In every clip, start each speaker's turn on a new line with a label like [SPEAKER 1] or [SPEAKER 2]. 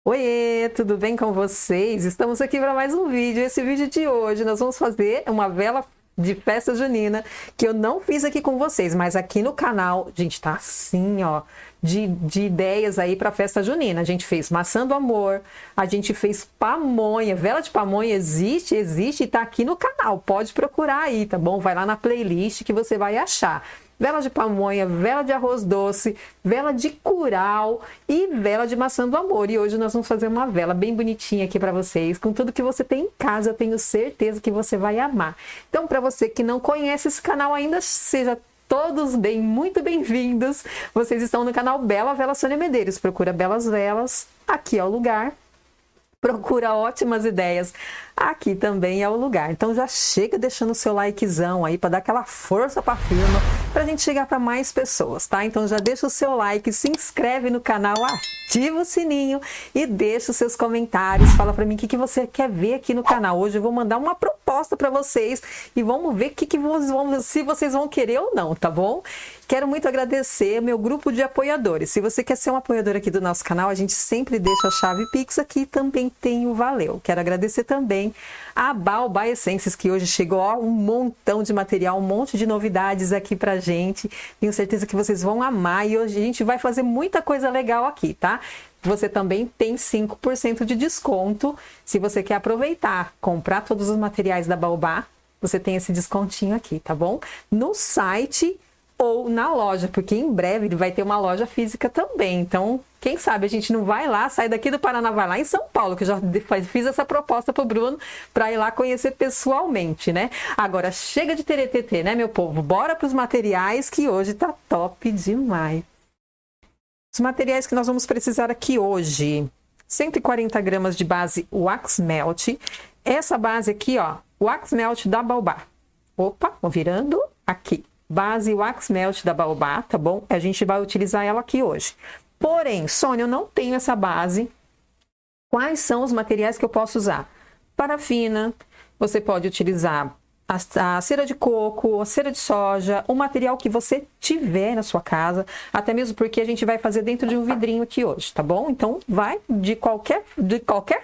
[SPEAKER 1] Oiê, tudo bem com vocês? Estamos aqui para mais um vídeo. Esse vídeo de hoje nós vamos fazer uma vela de festa junina que eu não fiz aqui com vocês, mas aqui no canal, gente, tá assim, ó, de ideias aí para festa junina. A gente fez maçã do amor, a gente fez pamonha, vela de pamonha existe e tá aqui no canal. Pode procurar aí, tá bom? Vai lá na playlist que você vai achar. Vela de pamonha, vela de arroz doce, vela de curau e vela de maçã do amor. E hoje nós vamos fazer uma vela bem bonitinha aqui para vocês, com tudo que você tem em casa, eu tenho certeza que você vai amar. Então, para você que não conhece esse canal ainda, seja todos muito bem-vindos. Vocês estão no canal Bela Vela Sônia Medeiros. Procura Belas Velas, aqui é o lugar. Procura ótimas ideias, aqui também é o lugar. Então já chega deixando o seu likezão aí para dar aquela força para a firma, para a gente chegar para mais pessoas, tá? Então já deixa o seu like, se inscreve no canal, ativa o sininho e deixa os seus comentários. Fala para mim o que você quer ver aqui no canal. Hoje eu vou mandar uma proposta para vocês e vamos ver se vocês vão querer ou não, tá bom? Quero muito agradecer meu grupo de apoiadores. Se você quer ser um apoiador aqui do nosso canal, a gente sempre deixa a chave Pix aqui, também tem o Valeu. Quero agradecer também a Baobá Essências, que hoje chegou ó, um montão de material, um monte de novidades aqui pra gente. Tenho certeza que vocês vão amar e hoje a gente vai fazer muita coisa legal aqui, tá? Você também tem 5% de desconto. Se você quer aproveitar, comprar todos os materiais da Baobá, você tem esse descontinho aqui, tá bom? No site ou na loja, porque em breve ele vai ter uma loja física também. Então, quem sabe a gente não vai lá, sai daqui do Paraná, vai lá em São Paulo, que eu já fiz essa proposta pro Bruno, para ir lá conhecer pessoalmente, né? Agora, chega de teretetê, né, meu povo? Bora pros materiais, que hoje tá top demais. Os materiais que nós vamos precisar aqui hoje: 140 gramas de base Wax Melt. Essa base aqui, ó, Wax Melt da Baobá. Opa, vou virando aqui. Base Wax Melt da Baobá, tá bom? A gente vai utilizar ela aqui hoje. Porém, Sônia, eu não tenho essa base. Quais são os materiais que eu posso usar? Parafina, você pode utilizar a cera de coco, a cera de soja, o material que você tiver na sua casa, até mesmo porque a gente vai fazer dentro de um vidrinho aqui hoje, tá bom? Então, vai de qualquer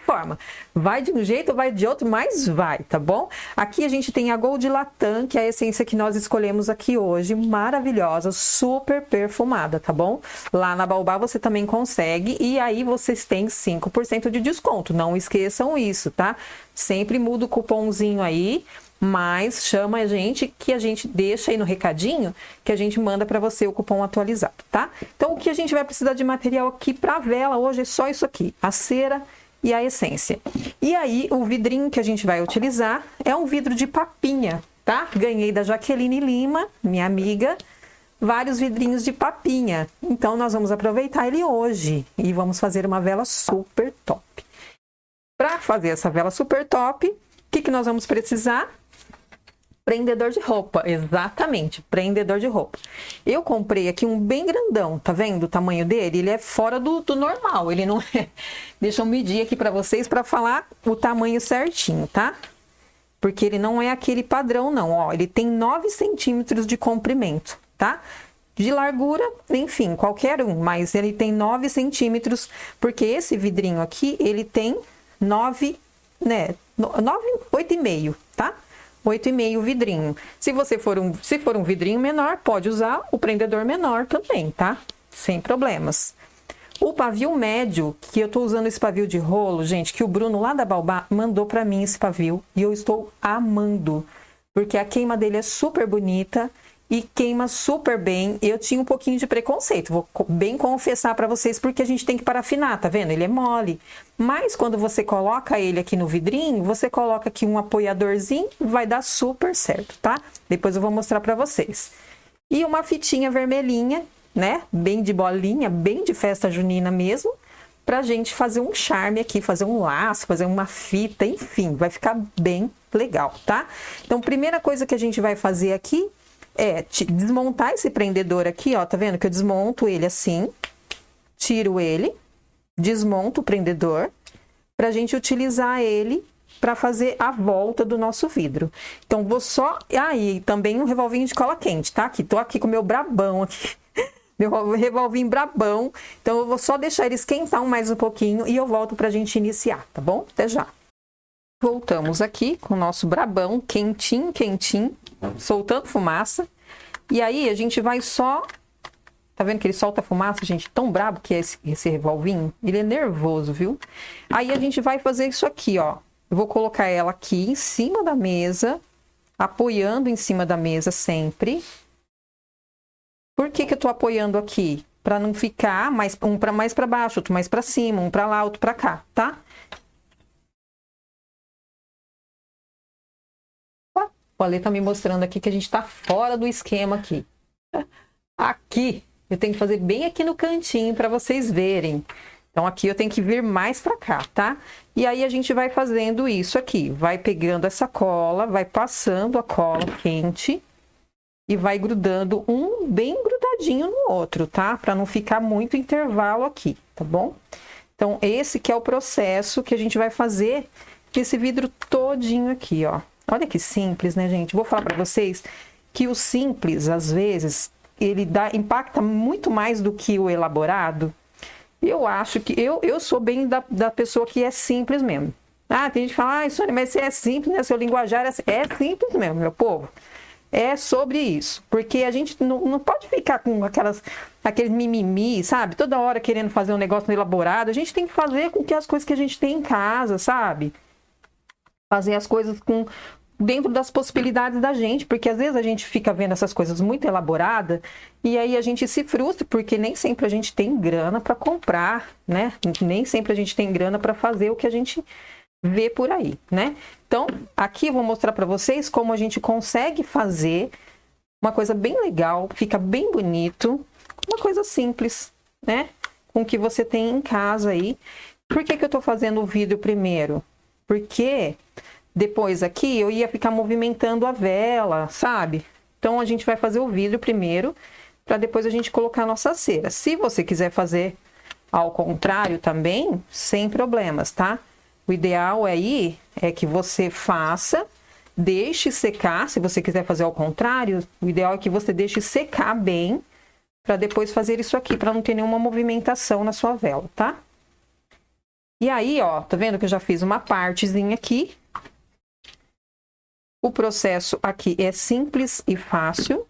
[SPEAKER 1] forma. Vai de um jeito ou vai de outro, mas vai, tá bom? Aqui a gente tem a Gold Latam, que é a essência que nós escolhemos aqui hoje, maravilhosa, super perfumada, tá bom? Lá na Baobá você também consegue e aí vocês têm 5% de desconto, não esqueçam isso, tá? Sempre muda o cupomzinho aí, mas chama a gente que a gente deixa aí no recadinho que a gente manda para você o cupom atualizado, tá? Então o que a gente vai precisar de material aqui para vela hoje é só isso aqui, a cera e a essência. E aí o vidrinho que a gente vai utilizar é um vidro de papinha, tá? Ganhei da Jaqueline Lima, minha amiga, vários vidrinhos de papinha. Então nós vamos aproveitar ele hoje e vamos fazer uma vela super top. Para fazer essa vela super top, o que nós vamos precisar? Prendedor de roupa, exatamente, prendedor de roupa. Eu comprei aqui um bem grandão, tá vendo o tamanho dele? Ele é fora do normal, ele não é... Deixa eu medir aqui pra vocês pra falar o tamanho certinho, tá? Porque ele não é aquele padrão não, ó, ele tem 9 centímetros de comprimento, tá? De largura, enfim, qualquer um, mas ele tem 9 centímetros, porque esse vidrinho aqui, ele tem 9, né, 8,5, tá? 8,5 vidrinho. Se for um vidrinho menor, pode usar o prendedor menor também, tá? Sem problemas. O pavio médio, que eu tô usando esse pavio de rolo, gente, que o Bruno lá da Baobá mandou pra mim esse pavio e eu estou amando, porque a queima dele é super bonita e queima super bem. Eu tinha um pouquinho de preconceito, vou bem confessar para vocês, porque a gente tem que parafinar, tá vendo? Ele é mole. Mas quando você coloca ele aqui no vidrinho, você coloca aqui um apoiadorzinho, vai dar super certo, tá? Depois eu vou mostrar para vocês. E uma fitinha vermelhinha, né? Bem de bolinha, bem de festa junina mesmo, pra gente fazer um charme aqui, fazer um laço, fazer uma fita, enfim, vai ficar bem legal, tá? Então, primeira coisa que a gente vai fazer aqui desmontar esse prendedor aqui, ó, tá vendo que eu desmonto ele assim, tiro ele, desmonto o prendedor, pra gente utilizar ele para fazer a volta do nosso vidro. Então, vou só... Aí, também um revolvinho de cola quente, tá? Aqui, tô aqui com o meu brabão aqui. Meu revolvinho brabão. Então, eu vou só deixar ele esquentar mais um pouquinho e eu volto pra gente iniciar, tá bom? Até já. Voltamos aqui com o nosso brabão quentinho, quentinho, soltando fumaça. E aí, a gente vai só... Tá vendo que ele solta fumaça, gente? Tão brabo que é esse revolvinho. Ele é nervoso, viu? Aí, a gente vai fazer isso aqui, ó. Eu vou colocar ela aqui em cima da mesa, apoiando em cima da mesa sempre. Por que que eu tô apoiando aqui? Para não ficar um mais para baixo, outro mais para cima, um para lá, outro para cá, tá? O Ale tá me mostrando aqui que a gente tá fora do esquema aqui. Aqui, eu tenho que fazer bem aqui no cantinho para vocês verem. Então, aqui eu tenho que vir mais para cá, tá? E aí, a gente vai fazendo isso aqui. Vai pegando essa cola, vai passando a cola quente e vai grudando um bem grudadinho no outro, tá? Para não ficar muito intervalo aqui, tá bom? Então, esse que é o processo que a gente vai fazer esse vidro todinho aqui, ó. Olha que simples, né, gente? Vou falar para vocês que o simples, às vezes, ele impacta muito mais do que o elaborado. Eu acho que eu sou bem da pessoa que é simples mesmo. Ah, tem gente que fala, ah, Sônia, mas você é simples, né? Seu linguajar é simples mesmo, meu povo. É sobre isso. Porque a gente não pode ficar com aqueles mimimi, sabe? Toda hora querendo fazer um negócio elaborado. A gente tem que fazer com que as coisas que a gente tem em casa, sabe? Fazer as coisas dentro das possibilidades da gente, porque às vezes a gente fica vendo essas coisas muito elaboradas e aí a gente se frustra, porque nem sempre a gente tem grana para comprar, né? Nem sempre a gente tem grana para fazer o que a gente vê por aí, né? Então, aqui eu vou mostrar para vocês como a gente consegue fazer uma coisa bem legal, fica bem bonito, uma coisa simples, né? Com o que você tem em casa aí. Por que que eu tô fazendo o vidro primeiro? Porque depois aqui eu ia ficar movimentando a vela, sabe? Então a gente vai fazer o vidro primeiro, para depois a gente colocar a nossa cera. Se você quiser fazer ao contrário também, sem problemas, tá? O ideal aí é que você faça, deixe secar. Se você quiser fazer ao contrário, o ideal é que você deixe secar bem, para depois fazer isso aqui, para não ter nenhuma movimentação na sua vela, tá? E aí, ó, tá vendo que eu já fiz uma partezinha aqui. O processo aqui é simples e fácil.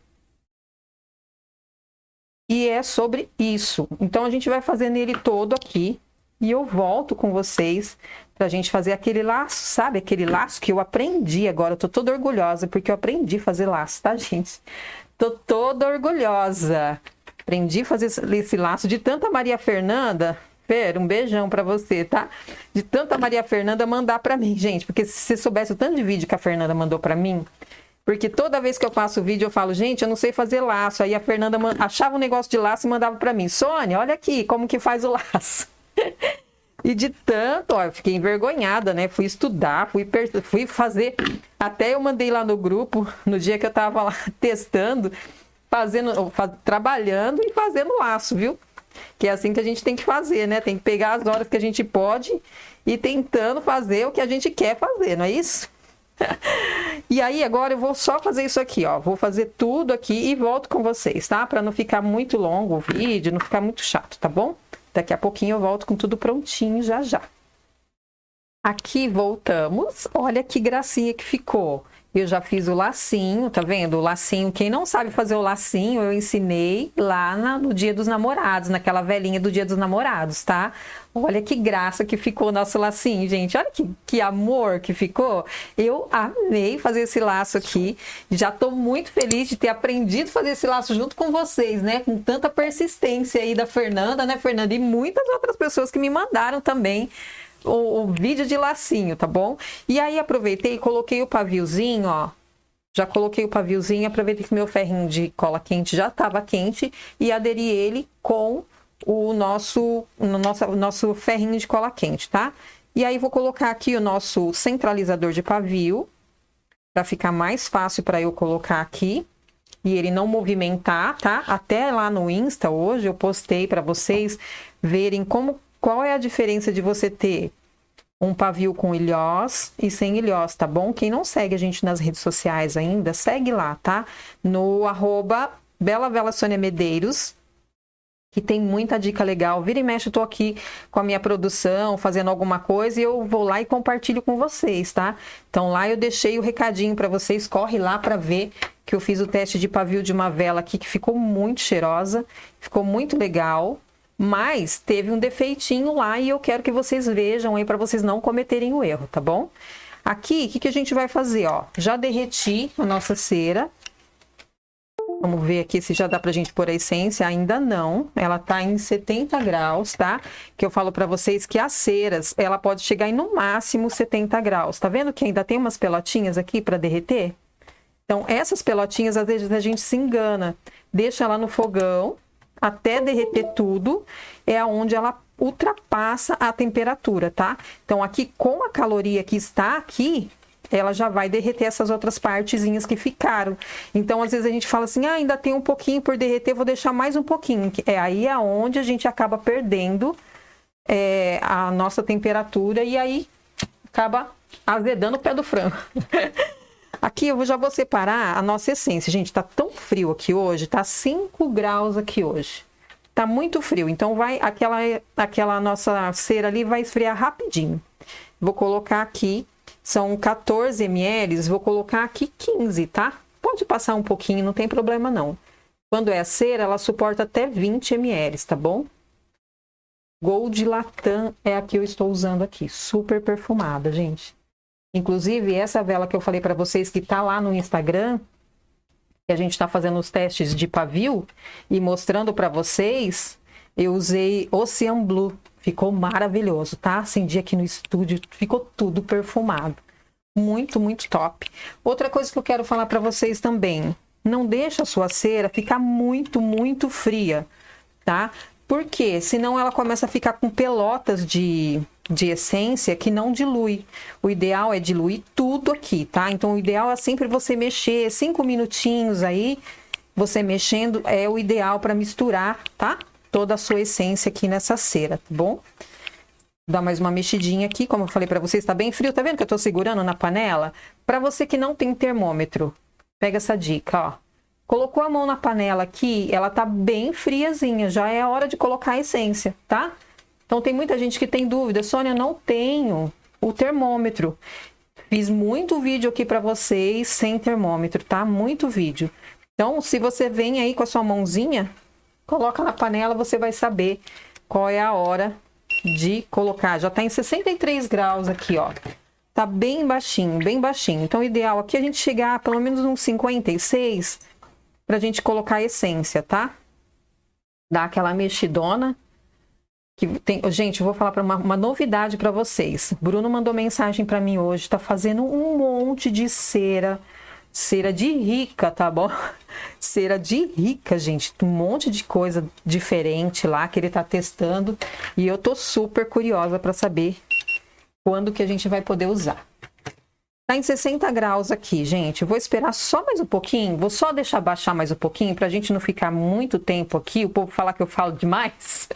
[SPEAKER 1] E é sobre isso. Então, a gente vai fazer nele todo aqui. E eu volto com vocês pra gente fazer aquele laço, sabe? Aquele laço que eu aprendi agora. Eu tô toda orgulhosa porque eu aprendi a fazer laço, tá, gente? Tô toda orgulhosa. Aprendi a fazer esse laço de tanta Maria Fernanda... Fer, um beijão pra você, tá? De tanta Maria Fernanda mandar pra mim, gente. Porque se você soubesse o tanto de vídeo que a Fernanda mandou pra mim... Porque toda vez que eu faço vídeo, eu falo, gente, eu não sei fazer laço. Aí a Fernanda achava um negócio de laço e mandava pra mim. Sônia, olha aqui como que faz o laço. E de tanto, ó, eu fiquei envergonhada, né? Fui estudar, fui fazer... Até eu mandei lá no grupo, no dia que eu tava lá testando, trabalhando e fazendo laço, viu? Que é assim que a gente tem que fazer, né? Tem que pegar as horas que a gente pode e tentando fazer o que a gente quer fazer, não é isso? E aí, agora eu vou só fazer isso aqui, ó. Vou fazer tudo aqui e volto com vocês, tá? Pra não ficar muito longo o vídeo, não ficar muito chato, tá bom? Daqui a pouquinho eu volto com tudo prontinho já já. Aqui voltamos. Olha que gracinha que ficou. Eu já fiz o lacinho, tá vendo? O lacinho, quem não sabe fazer o lacinho, eu ensinei lá no Dia dos Namorados, naquela velinha do Dia dos Namorados, tá? Olha que graça que ficou o nosso lacinho, gente. Olha que amor que ficou. Eu amei fazer esse laço aqui. Já tô muito feliz de ter aprendido a fazer esse laço junto com vocês, né? Com tanta persistência aí da Fernanda, né, Fernanda? E muitas outras pessoas que me mandaram também o vídeo de lacinho, tá bom? E aí aproveitei e coloquei o paviozinho, ó. Já coloquei o paviozinho, aproveitei que meu ferrinho de cola quente já estava quente e aderi ele com o nosso ferrinho de cola quente, tá? E aí vou colocar aqui o nosso centralizador de pavio, para ficar mais fácil para eu colocar aqui. e ele não movimentar, tá? Até lá no Insta hoje eu postei para vocês verem qual é a diferença de você ter um pavio com ilhós e sem ilhós, tá bom? Quem não segue a gente nas redes sociais ainda, segue lá, tá? No @BelaVelaSoniaMedeiros, que tem muita dica legal. Vira e mexe, eu tô aqui com a minha produção, fazendo alguma coisa, e eu vou lá e compartilho com vocês, tá? Então lá eu deixei o recadinho para vocês, corre lá para ver que eu fiz o teste de pavio de uma vela aqui, que ficou muito cheirosa, ficou muito legal, mas teve um defeitinho lá e eu quero que vocês vejam aí para vocês não cometerem o erro, tá bom? Aqui, o que a gente vai fazer, ó? Já derreti a nossa cera. Vamos ver aqui se já dá pra gente pôr a essência. Ainda não. Ela tá em 70 graus, tá? Que eu falo pra vocês que as ceras, ela pode chegar em no máximo 70 graus. Tá vendo que ainda tem umas pelotinhas aqui pra derreter? Então, essas pelotinhas, às vezes a gente se engana. Deixa ela no fogão até derreter tudo. É onde ela ultrapassa a temperatura, tá? Então, aqui, com a caloria que está aqui, ela já vai derreter essas outras partezinhas que ficaram. Então, às vezes a gente fala assim, ainda tem um pouquinho por derreter, vou deixar mais um pouquinho. É aí aonde a gente acaba perdendo a nossa temperatura e aí acaba azedando o pé do frango. Aqui eu já vou separar a nossa essência. Gente, tá tão frio aqui hoje, tá 5 graus aqui hoje. Tá muito frio, então vai aquela nossa cera ali vai esfriar rapidinho. Vou colocar aqui, são 14 ml, vou colocar aqui 15, tá? Pode passar um pouquinho, não tem problema não. Quando é a cera, ela suporta até 20 ml, tá bom? Gold Latam é a que eu estou usando aqui, super perfumada, gente. Inclusive, essa vela que eu falei para vocês que tá lá no Instagram, que a gente está fazendo os testes de pavio e mostrando para vocês, eu usei Ocean Blue. Ficou maravilhoso, tá? Acendi aqui no estúdio, ficou tudo perfumado. Muito, muito top. Outra coisa que eu quero falar para vocês também, não deixa a sua cera ficar muito, muito fria, tá? Porque senão ela começa a ficar com pelotas de essência que não dilui. O ideal é diluir tudo aqui, tá? Então o ideal é sempre você mexer 5 minutinhos aí, você mexendo é o ideal para misturar, tá? Toda a sua essência aqui nessa cera, tá bom? Dá mais uma mexidinha aqui, como eu falei para vocês, tá bem frio, tá vendo que eu tô segurando na panela? Para você que não tem termômetro, pega essa dica, ó. Colocou a mão na panela aqui, ela tá bem friazinha, já é a hora de colocar a essência, tá? Então tem muita gente que tem dúvida, Sônia, não tenho o termômetro. Fiz muito vídeo aqui para vocês sem termômetro, tá? Muito vídeo. Então, se você vem aí com a sua mãozinha, coloca na panela, você vai saber qual é a hora de colocar. Já tá em 63 graus aqui, ó. Tá bem baixinho, bem baixinho. Então, o ideal aqui é a gente chegar a pelo menos uns 56 pra gente colocar a essência, tá? Dá aquela mexidona. Gente, eu vou falar uma novidade para vocês. Bruno mandou mensagem para mim hoje, tá fazendo um monte de cera de rica, tá bom? Cera de rica, gente, um monte de coisa diferente lá que ele tá testando e eu tô super curiosa para saber quando que a gente vai poder usar. Tá em 60 graus aqui, gente. Eu vou esperar só mais um pouquinho. Vou só deixar baixar mais um pouquinho pra gente não ficar muito tempo aqui. O povo falar que eu falo demais.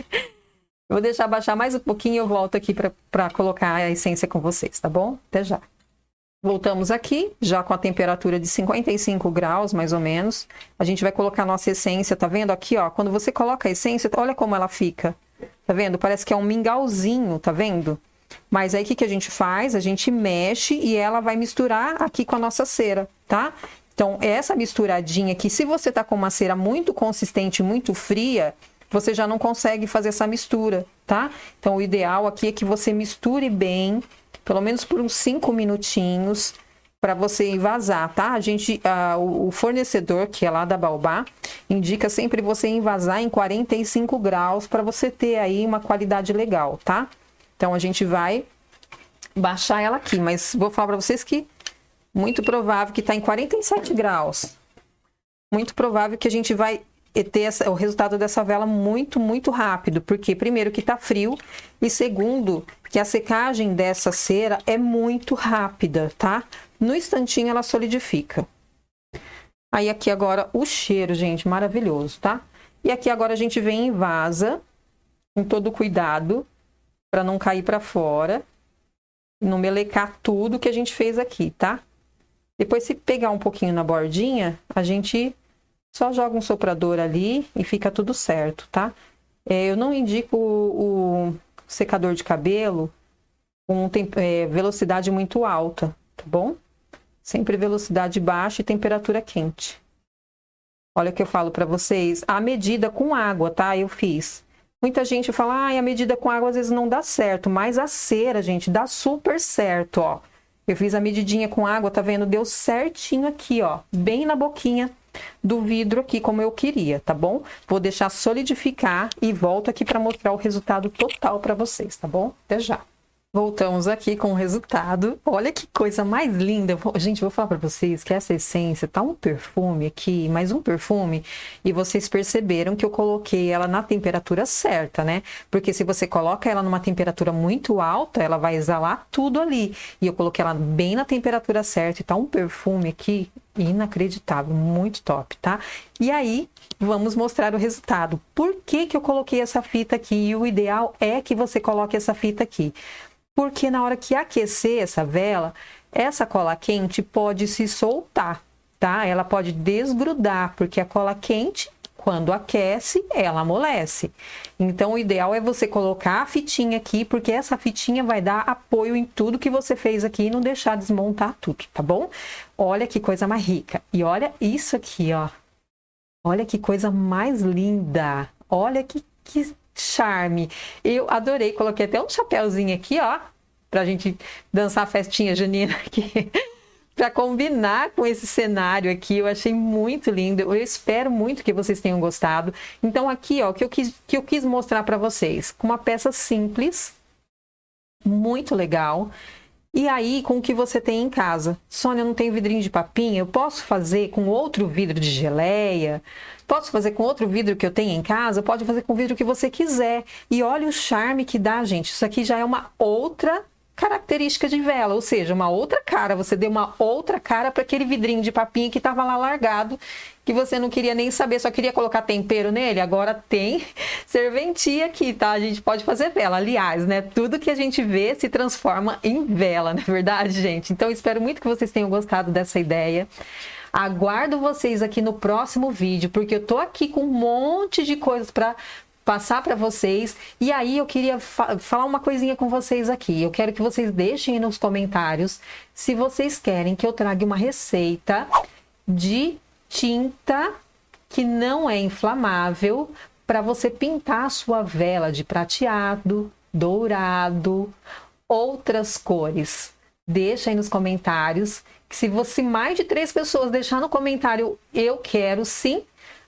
[SPEAKER 1] Eu vou deixar baixar mais um pouquinho e eu volto aqui pra colocar a essência com vocês, tá bom? Até já. Voltamos aqui, já com a temperatura de 55 graus, mais ou menos. A gente vai colocar a nossa essência, tá vendo aqui, ó? Quando você coloca a essência, olha como ela fica. Tá vendo? Parece que é um mingauzinho, tá vendo? Mas aí o que a gente faz? A gente mexe e ela vai misturar aqui com a nossa cera, tá? Então, essa misturadinha aqui, se você tá com uma cera muito consistente, muito fria, você já não consegue fazer essa mistura, tá? Então, o ideal aqui é que você misture bem, pelo menos por uns 5 minutinhos, para você envasar, tá? O fornecedor, que é lá da Baobá, indica sempre você envasar em 45 graus para você ter aí uma qualidade legal, tá? Então, a gente vai baixar ela aqui, mas vou falar para vocês que muito provável que tá em 47 graus. Muito provável que a gente vai ter o resultado dessa vela muito, muito rápido. Porque, primeiro, que tá frio. E, segundo, que a secagem dessa cera é muito rápida, tá? No instantinho, ela solidifica. Aí aqui agora o cheiro, gente, maravilhoso, tá? E aqui agora a gente vem e vaza com todo cuidado para não cair para fora, não melecar tudo que a gente fez aqui, tá? Depois, se pegar um pouquinho na bordinha, a gente só joga um soprador ali e fica tudo certo, tá? Eu não indico o secador de cabelo com velocidade muito alta, tá bom? Sempre velocidade baixa e temperatura quente. Olha o que eu falo para vocês, a medida com água, tá? Eu fiz. Muita gente fala, a medida com água às vezes não dá certo, mas a cera, gente, dá super certo, ó. Eu fiz a medidinha com água, tá vendo? Deu certinho aqui, ó, bem na boquinha do vidro aqui, como eu queria, tá bom? Vou deixar solidificar e volto aqui para mostrar o resultado total para vocês, tá bom? Até já. Voltamos aqui com o resultado. Olha que coisa mais linda. Gente, vou falar para vocês que essa essência tá um perfume aqui, mais um perfume, e vocês perceberam que eu coloquei ela na temperatura certa, né? Porque se você coloca ela numa temperatura muito alta, ela vai exalar tudo ali. E eu coloquei ela bem na temperatura certa e tá um perfume aqui inacreditável, muito top, tá? E aí, vamos mostrar o resultado. Por que que eu coloquei essa fita aqui? E o ideal é que você coloque essa fita aqui. Porque na hora que aquecer essa vela, essa cola quente pode se soltar, tá? Ela pode desgrudar, porque a cola quente, quando aquece, ela amolece. Então, o ideal é você colocar a fitinha aqui, porque essa fitinha vai dar apoio em tudo que você fez aqui e não deixar desmontar tudo, tá bom? Olha que coisa mais rica. E olha isso aqui, ó. Olha que coisa mais linda. Olha que charme. Eu adorei, coloquei até um chapéuzinho aqui, ó, pra gente dançar a festinha junina aqui, pra combinar com esse cenário aqui. Eu achei muito lindo. Eu espero muito que vocês tenham gostado. Então aqui, ó, que eu quis mostrar pra vocês, com uma peça simples, muito legal. E aí, com o que você tem em casa? Sônia, não tem vidrinho de papinha? Eu posso fazer com outro vidro de geleia? Posso fazer com outro vidro que eu tenho em casa? Pode fazer com o vidro que você quiser. E olha o charme que dá, gente. Isso aqui já é uma outra característica de vela, ou seja, uma outra cara. Você deu uma outra cara para aquele vidrinho de papinha que estava lá largado, que você não queria nem saber, só queria colocar tempero nele. Agora tem serventia aqui, tá? A gente pode fazer vela. Aliás, né? Tudo que a gente vê se transforma em vela, não é verdade, gente? Então, espero muito que vocês tenham gostado dessa ideia. Aguardo vocês aqui no próximo vídeo, porque eu tô aqui com um monte de coisas para passar para vocês. E aí eu queria falar uma coisinha com vocês aqui. Eu quero que vocês deixem nos comentários se vocês querem que eu traga uma receita de tinta que não é inflamável para você pintar a sua vela de prateado, dourado, outras cores. Deixa aí nos comentários, que se mais de 3 pessoas deixar no comentário eu quero sim,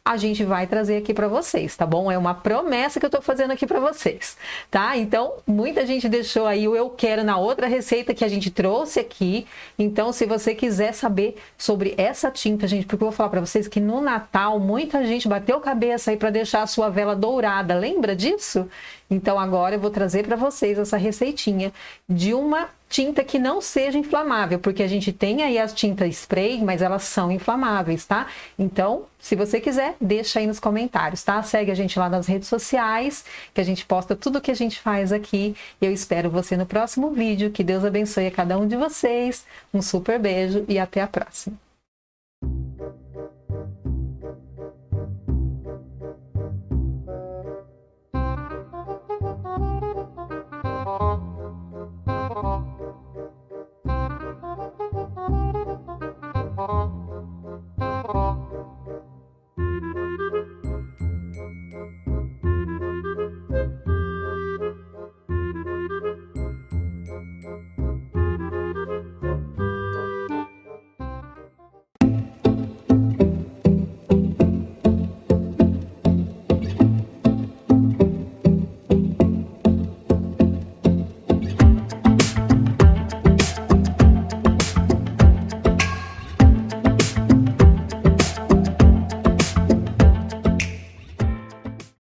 [SPEAKER 1] a gente vai trazer aqui para vocês, tá bom? É uma promessa que eu tô fazendo aqui para vocês, tá? Então, muita gente deixou aí o eu quero na outra receita que a gente trouxe aqui. Então, se você quiser saber sobre essa tinta, gente, porque eu vou falar para vocês que no Natal muita gente bateu cabeça aí para deixar a sua vela dourada. Lembra disso? Então, agora eu vou trazer para vocês essa receitinha de uma tinta que não seja inflamável, porque a gente tem aí as tintas spray, mas elas são inflamáveis, tá? Então, se você quiser, deixa aí nos comentários, tá? Segue a gente lá nas redes sociais, que a gente posta tudo que a gente faz aqui. Eu espero você no próximo vídeo. Que Deus abençoe a cada um de vocês. Um super beijo e até a próxima.